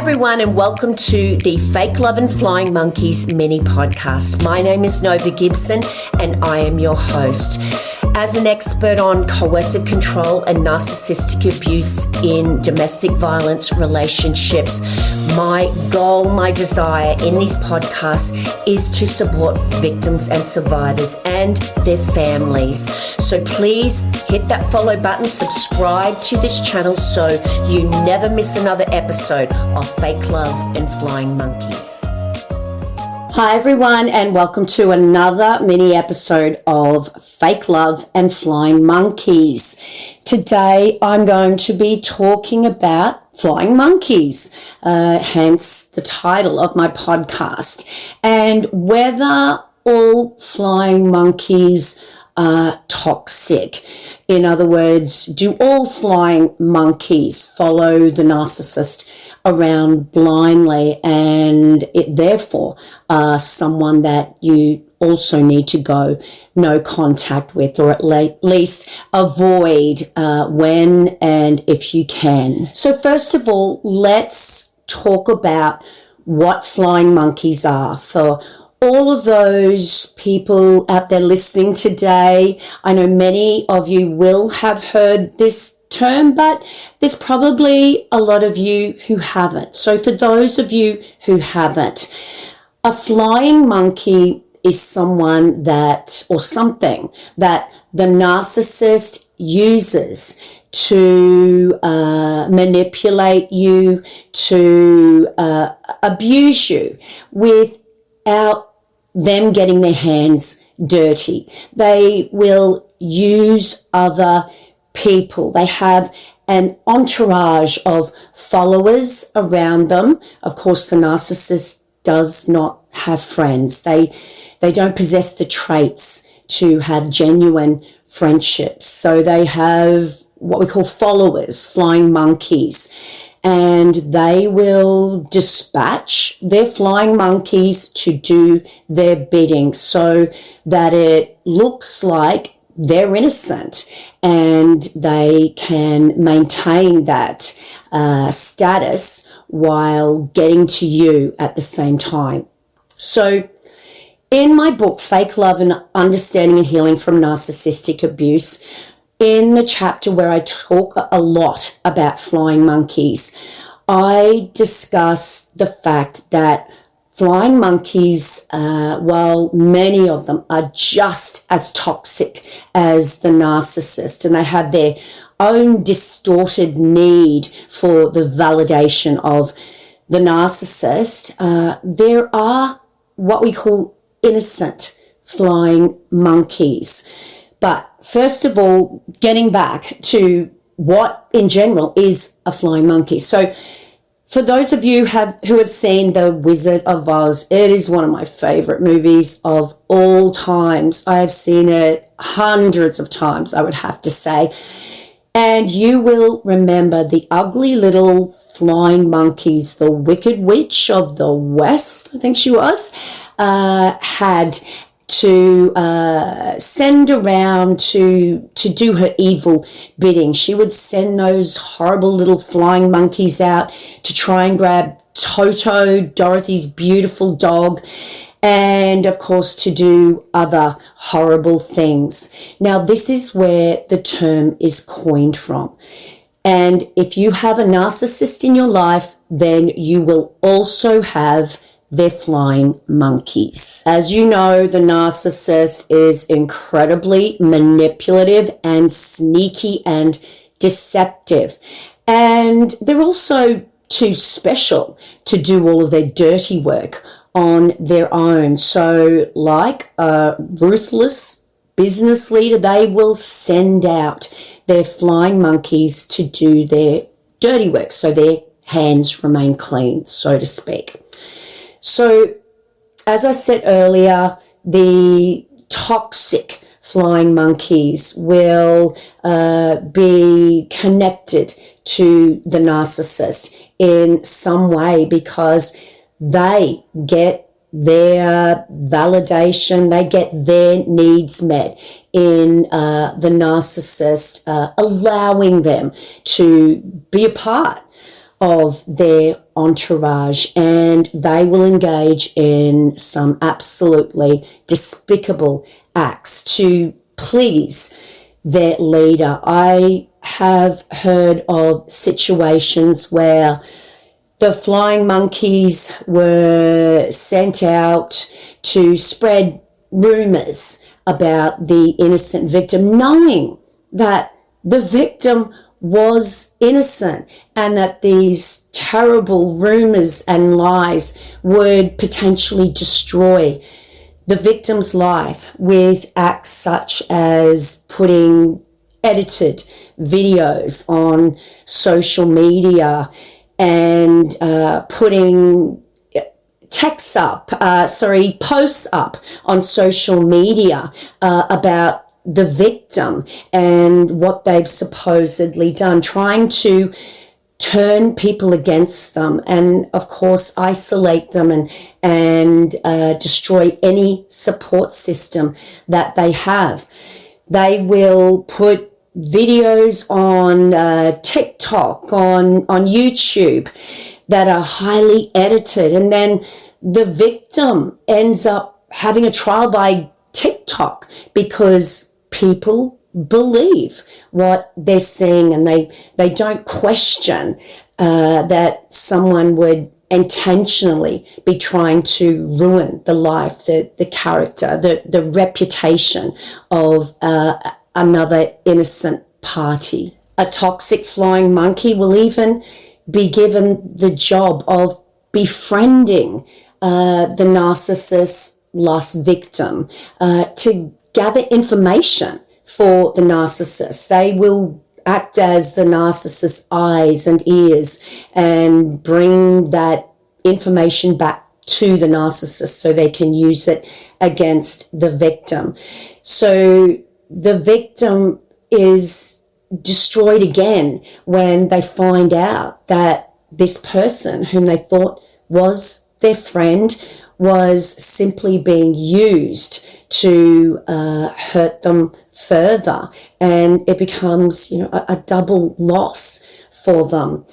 everyone, and welcome to the Fake Love and Flying Monkeys mini podcast. My name is Nova Gibson and I am your host. As an expert on coercive control and narcissistic abuse in domestic violence relationships, my goal, my desire in these podcasts is to support victims and survivors and their families. So please hit that follow button, subscribe to this channel so you never miss another episode of Fake Love and Flying Monkeys. Hi everyone, and welcome to another mini episode of Fake Love and Flying Monkeys. Today I'm going to be talking about flying monkeys, hence the title of my podcast, and whether all flying monkeys are toxic. In other words, do all flying monkeys follow the narcissist around blindly, and it therefore are someone that you also need to go no contact with, or at least avoid when and if you can. So first of all, let's talk about what flying monkeys are. For all of those people out there listening today, I know many of you will have heard this term, but there's probably a lot of you who haven't. So for those of you who haven't, a flying monkey is someone that, or something that the narcissist uses to manipulate you, to abuse you without them getting their hands dirty. They will use other people. They have an entourage of followers around them. Of course, the narcissist does not have friends. They don't possess the traits to have genuine friendships. So they have what we call followers, flying monkeys. And they will dispatch their flying monkeys to do their bidding so that it looks like they're innocent and they can maintain that status while getting to you at the same time. So in my book, Fake Love and Understanding and Healing from Narcissistic Abuse, in the chapter where I talk a lot about flying monkeys, I discuss the fact that flying monkeys, while many of them are just as toxic as the narcissist, and they have their own distorted need for the validation of the narcissist, there are what we call innocent flying monkeys. But first of all, getting back to what in general is a flying monkey. So for those of you who have seen The Wizard of Oz, it is one of my favorite movies of all times. I have seen it hundreds of times, I would have to say. And you will remember the ugly little flying monkeys the Wicked Witch of the West, I think she was, had to send around to do her evil bidding. She would send those horrible little flying monkeys out to try and grab Toto, Dorothy's beautiful dog, and of course to do other horrible things. Now this is where the term is coined from. And if you have a narcissist in your life, then you will also have their flying monkeys. As you know, the narcissist is incredibly manipulative and sneaky and deceptive. And they're also too special to do all of their dirty work on their own. So like a ruthless business leader, they will send out their flying monkeys to do their dirty work so their hands remain clean, so to speak. So, as I said earlier, the toxic flying monkeys will be connected to the narcissist in some way because they get their validation, they get their needs met in the narcissist, allowing them to be a part of their entourage, and they will engage in some absolutely despicable acts to please their leader. I have heard of situations where the flying monkeys were sent out to spread rumors about the innocent victim, knowing that the victim was innocent and that these terrible rumors and lies would potentially destroy the victim's life with acts such as putting edited videos on social media and putting posts up on social media about the victim and what they've supposedly done, trying to turn people against them and, of course, isolate them and destroy any support system that they have. They will put videos on TikTok, on YouTube that are highly edited, and then the victim ends up having a trial by TikTok because people believe what they're seeing, and they don't question that someone would intentionally be trying to ruin the life, the character, the reputation of another innocent party. A toxic flying monkey will even be given the job of befriending the narcissist's last victim to gather information for the narcissist. They will act as the narcissist's eyes and ears and bring that information back to the narcissist so they can use it against the victim. So the victim is destroyed again when they find out that this person whom they thought was their friend was simply being used to hurt them further, and it becomes, a double loss for them.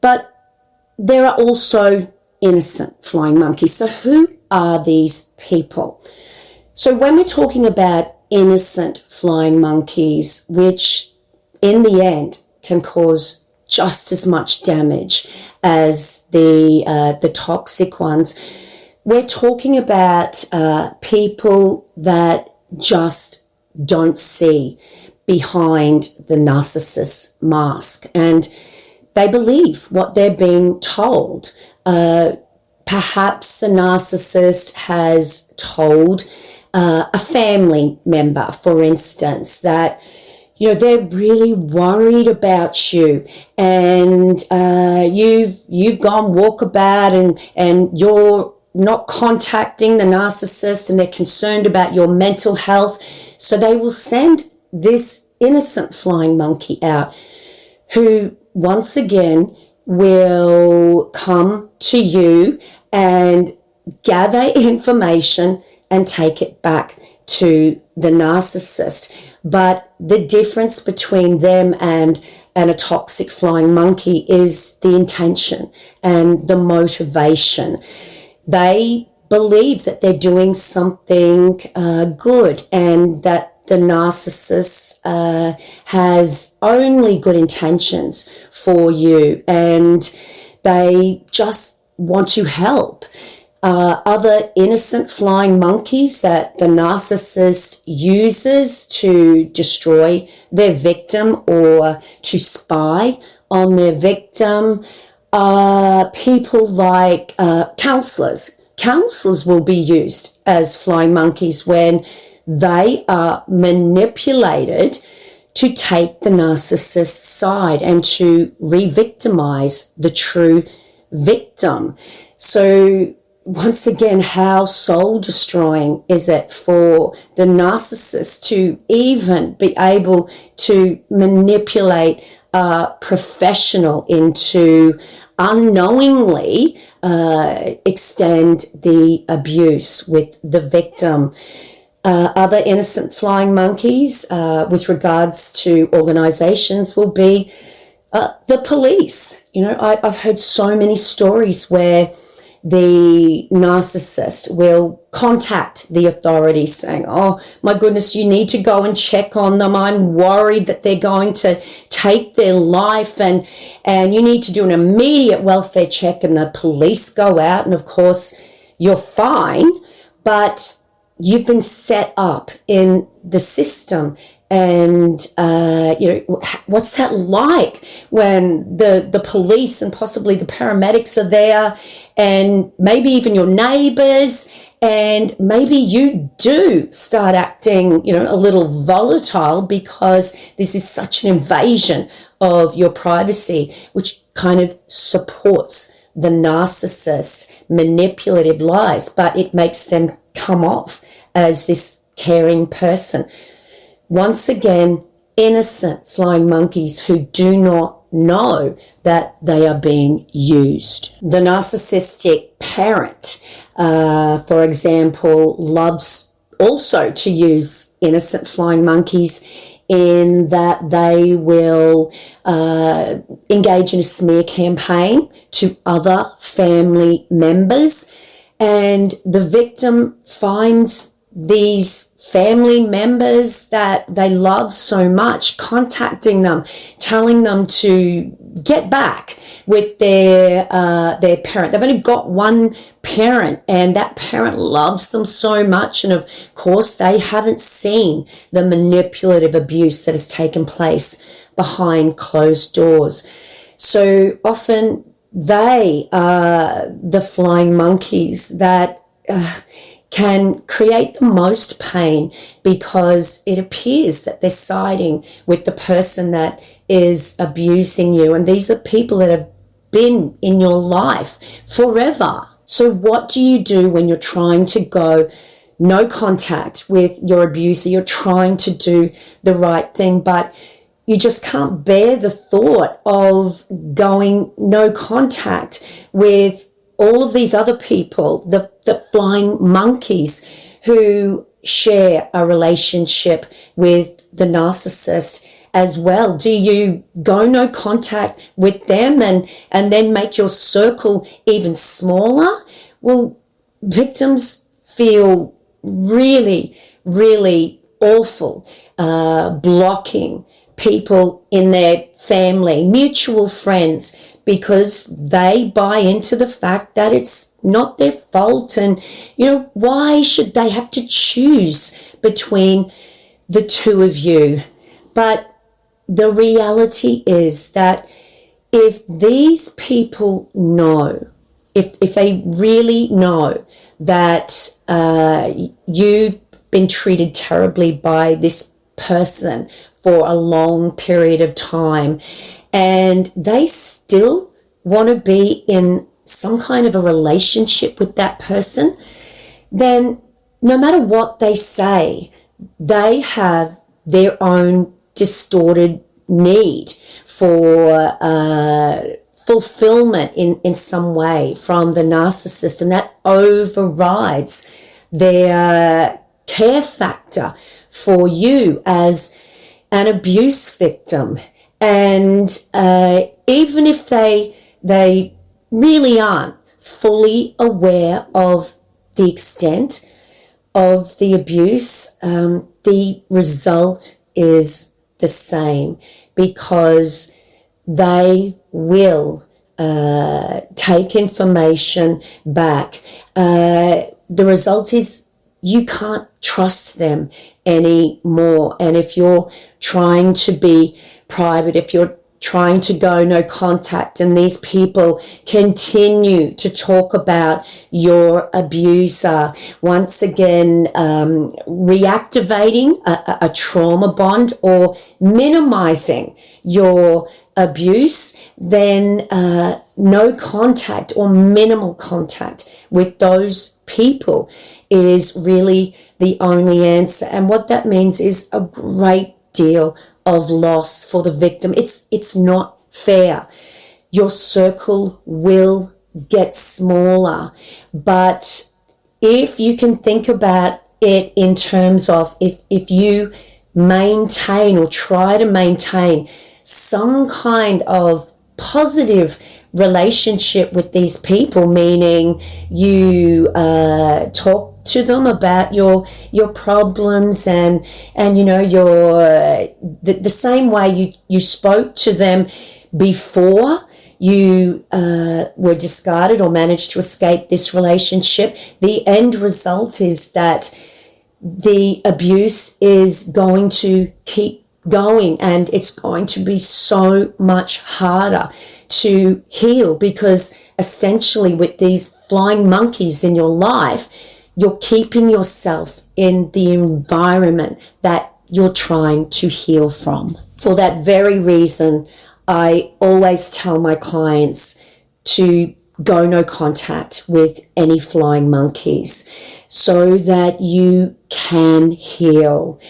But there are also innocent flying monkeys. So who are these people? So when we're talking about innocent flying monkeys, which in the end can cause just as much damage as the toxic ones, we're talking about people that just don't see behind the narcissist mask, and they believe what they're being told. Perhaps the narcissist has told a family member, for instance, that they're really worried about you, and you've gone walkabout and you're not contacting the narcissist, and they're concerned about your mental health. So they will send this innocent flying monkey out, who once again will come to you and gather information and take it back to the narcissist. But the difference between them and a toxic flying monkey is the intention and the motivation. They believe that they're doing something good, and that the narcissist has only good intentions for you, and they just want to help. Other innocent flying monkeys that the narcissist uses to destroy their victim or to spy on their victim are people like counselors. Counselors will be used as flying monkeys when they are manipulated to take the narcissist's side and to re-victimize the true victim. So once again, how soul-destroying is it for the narcissist to even be able to manipulate a professional into unknowingly extend the abuse with the victim. Other innocent flying monkeys with regards to organizations will be The police, I've heard so many stories where the narcissist will contact the authorities saying, oh my goodness, you need to go and check on them. I'm worried that they're going to take their life and you need to do an immediate welfare check. And the police go out and of course you're fine, but you've been set up in the system. And, what's that like when the police and possibly the paramedics are there and maybe even your neighbors, and maybe you do start acting, a little volatile because this is such an invasion of your privacy, which kind of supports the narcissist's manipulative lies, but it makes them come off as this caring person. Once again, innocent flying monkeys who do not know that they are being used. The narcissistic parent, for example, loves also to use innocent flying monkeys in that they will engage in a smear campaign to other family members, and the victim finds these family members that they love so much contacting them, telling them to get back with their parent. They've only got one parent and that parent loves them so much, and of course they haven't seen the manipulative abuse that has taken place behind closed doors. So often they are the flying monkeys that can create the most pain because it appears that they're siding with the person that is abusing you. And these are people that have been in your life forever. So what do you do when you're trying to go no contact with your abuser? You're trying to do the right thing, but you just can't bear the thought of going no contact with all of these other people, the flying monkeys who share a relationship with the narcissist as well. Do you go no contact with them and then make your circle even smaller? Well, victims feel really, really awful blocking people in their family, mutual friends, because they buy into the fact that it's not their fault. And, why should they have to choose between the two of you? But the reality is that if these people know, if they really know that you've been treated terribly by this person for a long period of time, and they still want to be in some kind of a relationship with that person, then no matter what they say, they have their own distorted need for fulfillment in some way from the narcissist, and that overrides their care factor for you as an abuse victim. And even if they really aren't fully aware of the extent of the abuse, the result is the same, because they will take information back. The result is you can't trust them anymore. And if you're trying to be private, if you're trying to go no contact, and these people continue to talk about your abuser, once again reactivating a trauma bond or minimizing your abuse, then no contact or minimal contact with those people is really the only answer. And what that means is a great deal of loss for the victim. It's not fair. Your circle will get smaller, but if you can think about it in terms of if you maintain or try to maintain some kind of positive relationship with these people, meaning you talk to them about your problems and your the same way you spoke to them before you were discarded or managed to escape this relationship. The end result is that the abuse is going to keep going, and it's going to be so much harder to heal, because essentially with these flying monkeys in your life, you're keeping yourself in the environment that you're trying to heal from. For that very reason, I always tell my clients to go no contact with any flying monkeys so that you can heal.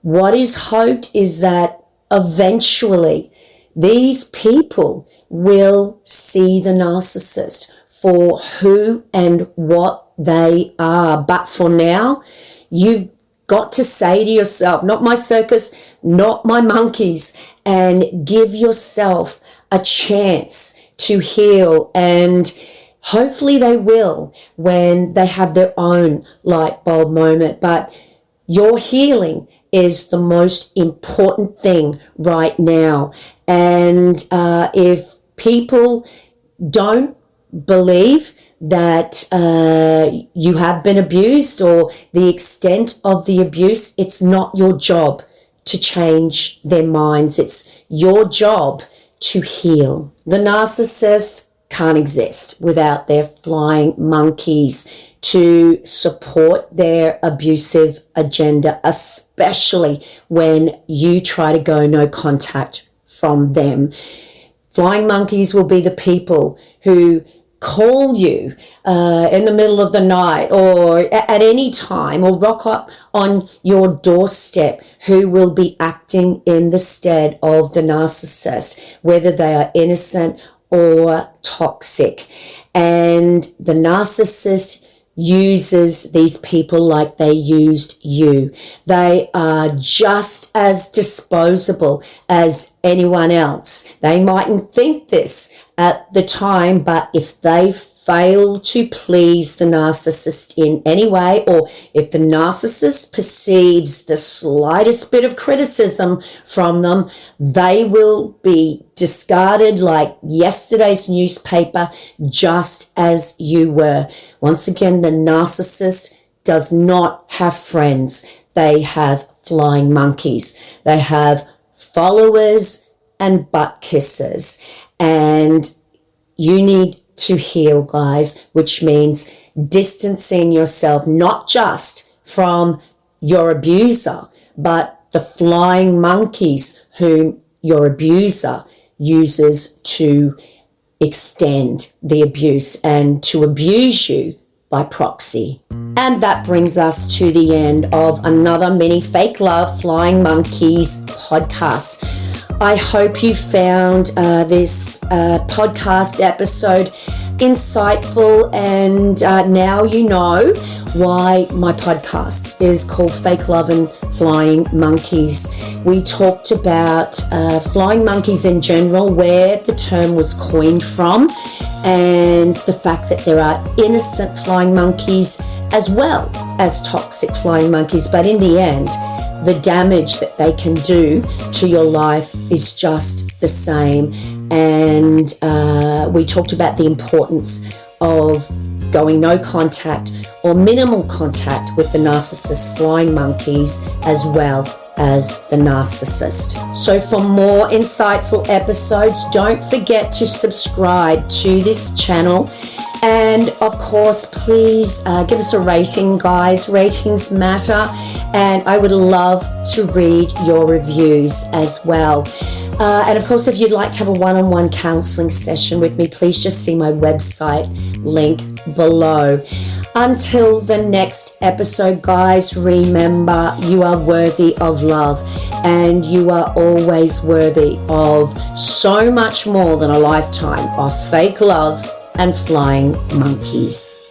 What is hoped is that eventually these people will see the narcissist for who and what they are. But for now, you've got to say to yourself, not my circus, not my monkeys, and give yourself a chance to heal. And hopefully they will when they have their own light bulb moment. But your healing is the most important thing right now. And if people don't believe that you have been abused or the extent of the abuse, it's not your job to change their minds. It's your job to heal. The narcissist can't exist without their flying monkeys to support their abusive agenda, especially when you try to go no contact from them. Flying monkeys will be the people who call you in the middle of the night or at any time, or rock up on your doorstep, who will be acting in the stead of the narcissist, whether they are innocent or toxic. And the narcissist uses these people like they used you. They are just as disposable as anyone else. They mightn't think this at the time, but if they fail to please the narcissist in any way, or if the narcissist perceives the slightest bit of criticism from them, they will be discarded like yesterday's newspaper, just as you were. Once again, the narcissist does not have friends. They have flying monkeys. They have followers and butt kissers. And you need to heal, guys, which means distancing yourself not just from your abuser, but the flying monkeys whom your abuser uses to extend the abuse and to abuse you by proxy. And that brings us to the end of another mini Fake Love Flying Monkeys podcast. I hope you found this podcast episode insightful, and now you know why my podcast is called Fake Love and Flying Monkeys. We talked about flying monkeys in general, where the term was coined from, and the fact that there are innocent flying monkeys as well as toxic flying monkeys. But in the end, the damage that they can do to your life is just the same. And we talked about the importance of going no contact or minimal contact with the narcissist flying monkeys, as well as the narcissist. So for more insightful episodes, don't forget to subscribe to this channel. And of course, please give us a rating, guys. Ratings matter, and I would love to read your reviews as well. And of course, if you'd like to have a one-on-one counseling session with me, please just see my website link below. Until the next episode, guys, remember, you are worthy of love, and you are always worthy of so much more than a lifetime of fake love and flying monkeys.